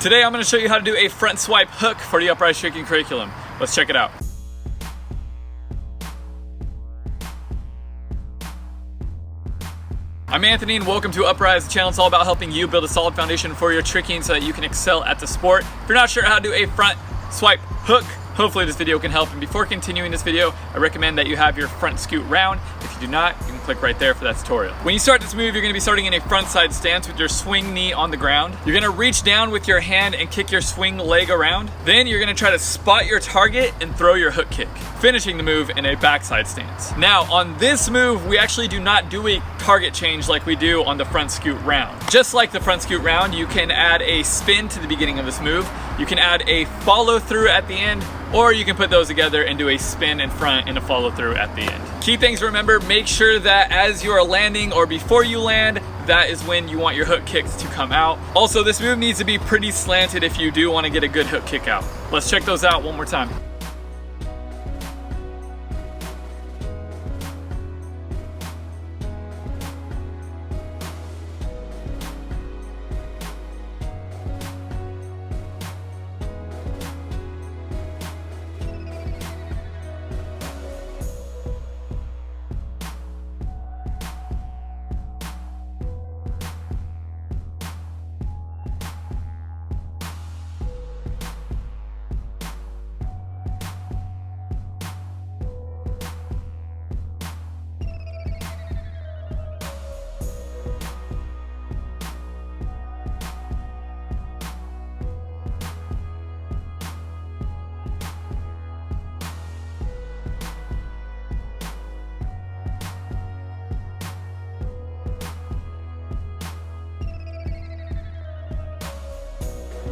Today I'm going to show you how to do a front swipe hook for the Upraiz Tricking curriculum. Let's check it out. I'm Anthony and welcome to Upraiz, the channel. It's all about helping you build a solid foundation for your tricking so that you can excel at the sport. If you're not sure how to do a front swipe hook, hopefully this video can help. And before continuing this video, I recommend that you have your front scoot round. If you do not, you can click right there for that tutorial. When you start this move, you're gonna be starting in a front side stance with your swing knee on the ground. You're gonna reach down with your hand and kick your swing leg around. Then you're gonna try to spot your target and throw your hook kick, finishing the move in a backside stance. Now, on this move, we actually do not do a target change like we do on the front scoot round. Just like the front scoot round, you can add a spin to the beginning of this move. You can add a follow through at the end, or you can put those together and do a spin in front and a follow through at the end. Key things to remember: make sure that as you are landing or before you land, that is when you want your hook kicks to come out. Also, this move needs to be pretty slanted if you do want to get a good hook kick out. Let's check those out one more time.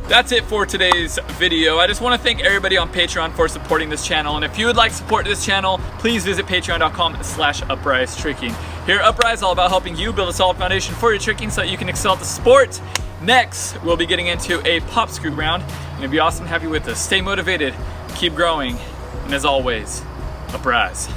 That's it for today's video. I just want to thank everybody on Patreon for supporting this channel. And if you would like to support this channel, please visit patreon.com/Upraiz Tricking. Here at Upraiz, all about helping you build a solid foundation for your tricking so that you can excel at the sport. Next, we'll be getting into a pop scoot round, and it'd be awesome to have you with us. Stay motivated, keep growing, and as always, Upraiz.